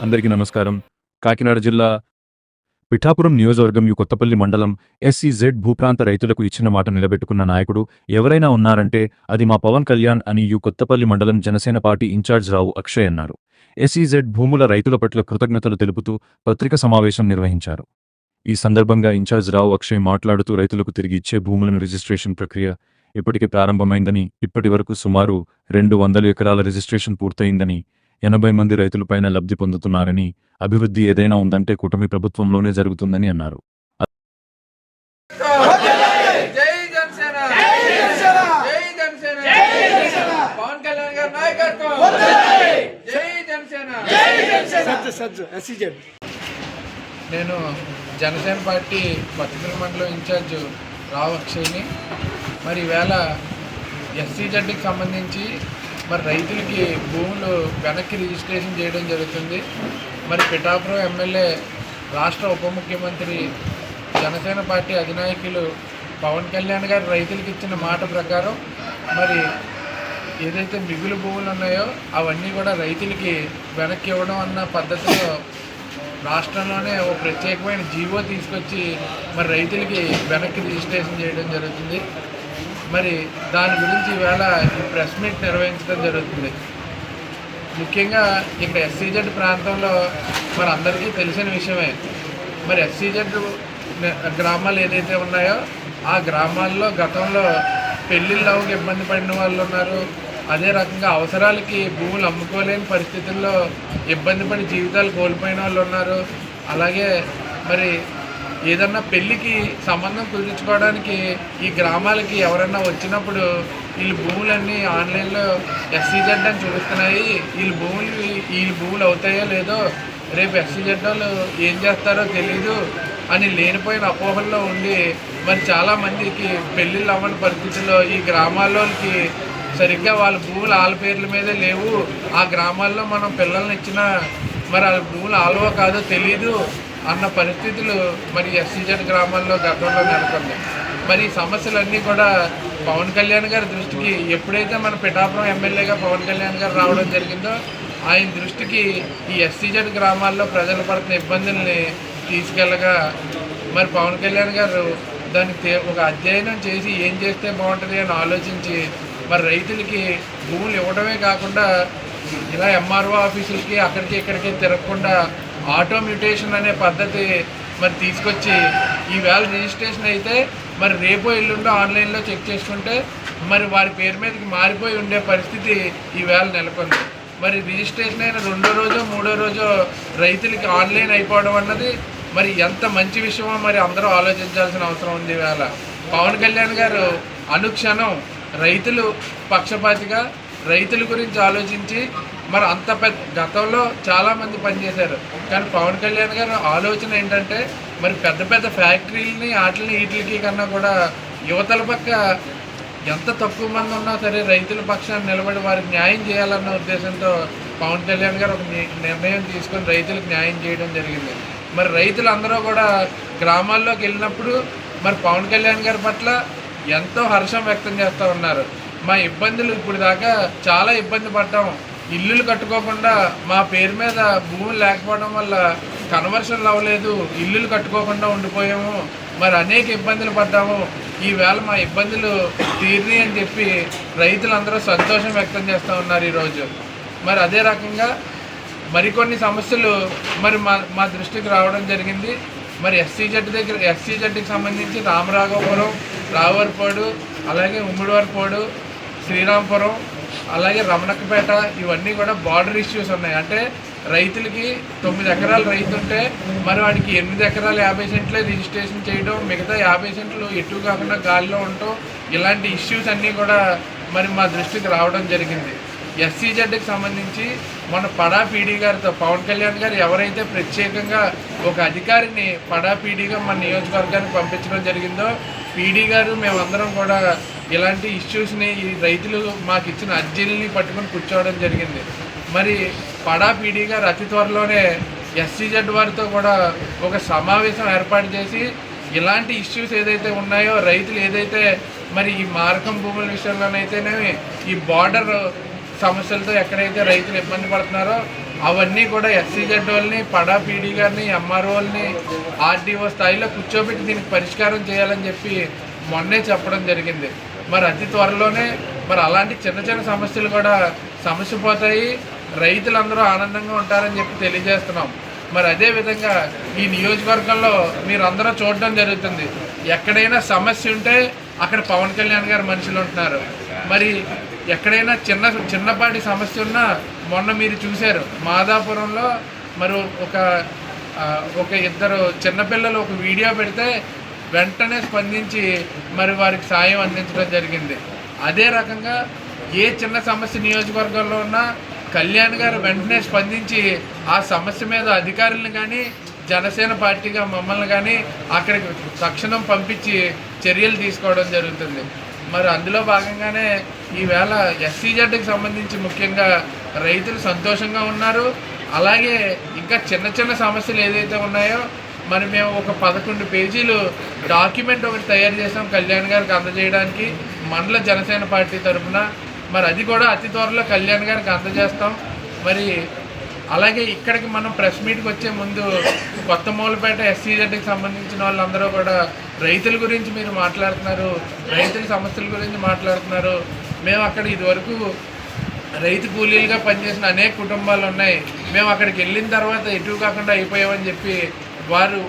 అందరికీ నమస్కారం. కాకినాడ జిల్లా పిఠాపురం నియోజకవర్గం కొత్తపల్లి మండలం ఎస్సీజెడ్ భూప్రాంత రైతులకు ఇచ్చిన మాట నిలబెట్టుకున్న నాయకుడు ఎవరైనా ఉన్నారంటే అది మా పవన్ కళ్యాణ్ అని కొత్తపల్లి మండలం జనసేన పార్టీ ఇన్ఛార్జ్ రావు అక్షయ్ అన్నారు. ఎస్సీజెడ్ భూముల రైతుల పట్ల కృతజ్ఞతలు తెలుపుతూ పత్రికా సమావేశం నిర్వహించారు. ఈ సందర్భంగా ఇన్ఛార్జ్ రావు అక్షయ్ మాట్లాడుతూ రైతులకు తిరిగి ఇచ్చే భూములను రిజిస్ట్రేషన్ ప్రక్రియ ఇప్పటికే ప్రారంభమైందని, ఇప్పటి వరకు సుమారు 200 ఎకరాల రిజిస్ట్రేషన్ పూర్తయిందని, 80 మంది రైతులపైన లబ్ధి పొందుతున్నారని, అభివృద్ధి ఏదైనా ఉందంటే కూటమి ప్రభుత్వంలోనే జరుగుతుందని అన్నారు. నేను జనసేన పార్టీ కొత్తపల్లి మండలం ఇన్ఛార్జ్ రావు అక్షయ్ని. మరి ఈవేళ ఎస్సీజెడ్కి సంబంధించి మరి రైతులకి భూములు వెనక్కి రిజిస్ట్రేషన్ చేయడం జరుగుతుంది. మరి పిఠాపురం ఎమ్మెల్యే, రాష్ట్ర ఉప ముఖ్యమంత్రి, జనసేన పార్టీ అధినాయకులు పవన్ కళ్యాణ్ గారు రైతులకు ఇచ్చిన మాట ప్రకారం మరి ఏదైతే మిగులు భూములు ఉన్నాయో అవన్నీ కూడా రైతులకి వెనక్కి ఇవ్వడం అన్న పద్ధతిలో రాష్ట్రంలోనే ఓ ప్రత్యేకమైన జీవో తీసుకొచ్చి మరి రైతులకి వెనక్కి రిజిస్ట్రేషన్ చేయడం జరుగుతుంది. మరి దాని గురించి ఈవేళ ప్రెస్ మీట్ నిర్వహించడం జరుగుతుంది. ముఖ్యంగా ఇక్కడ ఎస్సీజెడ్ ప్రాంతంలో మరి అందరికీ తెలిసిన విషయమే. మరి ఎస్సీజెడ్ గ్రామాలు ఏదైతే ఉన్నాయో ఆ గ్రామాల్లో గతంలో పెళ్ళిళ్ళకి ఇబ్బంది పడిన వాళ్ళు ఉన్నారు. అదే రకంగా అవసరాలకి భూములు అమ్ముకోలేని పరిస్థితుల్లో ఇబ్బంది పడి జీవితాలు కోల్పోయిన వాళ్ళు ఉన్నారు. అలాగే మరి ఏదన్నా పెళ్ళికి సంబంధం కుదుర్చుకోవడానికి ఈ గ్రామాలకి ఎవరన్నా వచ్చినప్పుడు వీళ్ళ భూములన్నీ ఆన్లైన్లో ఎస్సీజెడ్ అని చూపిస్తున్నాయి, వీళ్ళ భూములు అవుతాయో లేదో, రేపు ఎస్సీజెడ్ వాళ్ళు ఏం చేస్తారో తెలీదు అని లేనిపోయిన అపోహల్లో ఉండి మరి చాలామందికి పెళ్ళిళ్ళు అవ్వని పరిస్థితుల్లో ఈ గ్రామాల్లోకి సరిగ్గా వాళ్ళ భూములు వాళ్ళ పేర్ల మీదే లేవు, ఆ గ్రామాల్లో మనం పిల్లల్ని ఇచ్చినా మరి వాళ్ళ భూములు ఆల్వో కాదో తెలీదు అన్న పరిస్థితులు మరి ఎస్సీజెడ్ గ్రామాల్లో గతంలో నెలకొన్నాయి. మరి ఈ సమస్యలన్నీ కూడా పవన్ కళ్యాణ్ గారి దృష్టికి ఎప్పుడైతే మన పిఠాపురం ఎమ్మెల్యేగా పవన్ కళ్యాణ్ గారు రావడం జరిగిందో ఆయన దృష్టికి ఈ ఎస్సీజెడ్ గ్రామాల్లో ప్రజలు పడుతున్న ఇబ్బందుల్ని తీసుకెళ్ళగా మరి పవన్ కళ్యాణ్ గారు దానికి ఒక అధ్యయనం చేసి ఏం చేస్తే బాగుంటుంది అని ఆలోచించి మరి రైతులకి భూములు ఇవ్వడమే కాకుండా ఇలా ఎంఆర్ఓ ఆఫీసులకి అక్కడికి ఇక్కడికి తిరగకుండా ఆటో మ్యూటేషన్ అనే పద్ధతి మరి తీసుకొచ్చి ఈవేళ రిజిస్ట్రేషన్ అయితే మరి రేపో ఎల్లుండో ఆన్లైన్లో చెక్ చేసుకుంటే మరి వారి పేరు మీదకి మారిపోయి ఉండే పరిస్థితి ఈవేళ నెలకొంది. మరి రిజిస్ట్రేషన్ అయిన 2వ రోజో 3వ రోజో రైతులకి ఆన్లైన్ అయిపోవడం అన్నది మరి ఎంత మంచి విషయమో మరి అందరూ ఆలోచించాల్సిన అవసరం ఉంది. ఈవేళ పవన్ కళ్యాణ్ గారు అనుక్షణం రైతులు పక్షపాతిగా రైతుల గురించి ఆలోచించి మరి అంత పెద్ద గతంలో చాలామంది పనిచేశారు. కానీ పవన్ కళ్యాణ్ గారు ఆలోచన ఏంటంటే మరి పెద్ద పెద్ద ఫ్యాక్టరీలని వీటికి కన్నా కూడా యువతల పక్క ఎంత తక్కువ మంది ఉన్నా సరే రైతుల పక్షాన్ని నిలబడి వారికి న్యాయం చేయాలన్న ఉద్దేశంతో పవన్ కళ్యాణ్ గారు ఒక నిర్ణయం తీసుకొని రైతులకు న్యాయం చేయడం జరిగింది. మరి రైతులందరూ కూడా గ్రామాల్లోకి వెళ్ళినప్పుడు మరి పవన్ కళ్యాణ్ గారి పట్ల ఎంతో హర్షం వ్యక్తం చేస్తూ ఉన్నారు. మా ఇబ్బందులు ఇప్పుడు దాకా చాలా ఇబ్బంది పడ్డాం, ఇల్లులు కట్టుకోకుండా మా పేరు మీద భూములు లేకపోవడం వల్ల కన్వర్షన్లు అవ్వలేదు, ఇల్లులు కట్టుకోకుండా ఉండిపోయాము, మరి అనేక ఇబ్బందులు పడ్డాము, ఈవేళ మా ఇబ్బందులు తీరినాయి అని చెప్పి రైతులందరూ సంతోషం వ్యక్తం చేస్తూ ఉన్నారు ఈరోజు. మరి అదే రకంగా మరికొన్ని సమస్యలు మరి మా దృష్టికి రావడం జరిగింది. మరి ఎస్సీజెడ్కి సంబంధించి రామరాఘవపురం, రావులపాడు, అలాగే ఉమ్మిడివరపాడు, శ్రీరాంపురం, అలాగే రమణక్కపేట ఇవన్నీ కూడా బార్డర్ ఇష్యూస్ ఉన్నాయి. అంటే రైతులకి 9 ఎకరాల రైతు ఉంటే మరి వాడికి 8 ఎకరాలు 50 సెంట్లే రిజిస్ట్రేషన్ చేయడం, మిగతా 50 సెంట్లు ఎటు కాకుండా గాలిలో ఉండటం, ఇలాంటి ఇష్యూస్ అన్నీ కూడా మరి మా దృష్టికి రావడం జరిగింది. ఎస్సీజెడ్కి సంబంధించి మన పడా పీడీ గారితో పవన్ కళ్యాణ్ గారు ఎవరైతే ప్రత్యేకంగా ఒక అధికారిని పడా పీడీగా మన నియోజకవర్గానికి పంపించడం జరిగిందో పీడీ గారు మేమందరం కూడా ఇలాంటి ఇష్యూస్ని ఈ రైతులు మాకు ఇచ్చిన అర్జీలని పట్టుకొని కూర్చోవడం జరిగింది. మరి పడా పీడీ గారు అతి త్వరలోనే ఎస్సీజెడ్ వారితో కూడా ఒక సమావేశం ఏర్పాటు చేసి ఇలాంటి ఇష్యూస్ ఏదైతే ఉన్నాయో రైతులు ఏదైతే మరి ఈ మారకం భూముల విషయంలోనైతేనే ఈ బార్డర్ సమస్యలతో ఎక్కడైతే రైతులు ఇబ్బంది పడుతున్నారో అవన్నీ కూడా ఎస్సీజెడ్ వాళ్ళని, పడా పీడీ గారిని, ఎంఆర్ఓల్ని, ఆర్డీఓ స్థాయిలో కూర్చోబెట్టి దీనికి పరిష్కారం చేయాలని చెప్పి మొన్నే చెప్పడం జరిగింది. మరి అతి త్వరలోనే మరి అలాంటి చిన్న చిన్న సమస్యలు కూడా సమస్య పోతాయి, రైతులందరూ ఆనందంగా ఉంటారని చెప్పి తెలియజేస్తున్నాం. మరి అదేవిధంగా ఈ నియోజకవర్గంలో మీరు అందరూ చూడడం జరుగుతుంది, ఎక్కడైనా సమస్య ఉంటే అక్కడ పవన్ కళ్యాణ్ గారు మనుషులు ఉంటున్నారు. మరి ఎక్కడైనా చిన్నపాటి సమస్య ఉన్నా మొన్న మీరు చూశారు మాదాపురంలో మరి ఒక ఇద్దరు చిన్నపిల్లలు ఒక వీడియో పెడితే వెంటనే స్పందించి మరి వారికి సాయం అందించడం జరిగింది. అదే రకంగా ఏ చిన్న సమస్య నియోజకవర్గంలో ఉన్నా కళ్యాణ్ గారు వెంటనే స్పందించి ఆ సమస్య మీద అధికారులను కానీ జనసేన పార్టీగా మమ్మల్ని కానీ అక్కడికి తక్షణం పంపించి చర్యలు తీసుకోవడం జరుగుతుంది. మరి అందులో భాగంగానే ఈవేళ ఎస్సీజెడ్కి సంబంధించి ముఖ్యంగా రైతులు సంతోషంగా ఉన్నారు. అలాగే ఇంకా చిన్న చిన్న సమస్యలు ఏదైతే ఉన్నాయో మరి మేము ఒక 11 పేజీలు డాక్యుమెంట్ ఒకటి తయారు చేసాం కళ్యాణ్ గారికి అందజేయడానికి మండల జనసేన పార్టీ తరఫున. మరి అది కూడా అతి త్వరలో కళ్యాణ్ గారికి అందజేస్తాం. మరి అలాగే ఇక్కడికి మనం ప్రెస్ మీట్కి వచ్చే ముందు కొత్త మూలపేట ఎస్సీజెడ్కి సంబంధించిన వాళ్ళందరూ కూడా రైతుల గురించి మీరు మాట్లాడుతున్నారు, రైతుల సమస్యల గురించి మాట్లాడుతున్నారు. మేము అక్కడ ఇదివరకు రైతు కూలీలుగా పనిచేసిన అనేక కుటుంబాలు ఉన్నాయి, మేము అక్కడికి వెళ్ళిన తర్వాత ఎటు కాకుండా అయిపోయామని చెప్పి వారు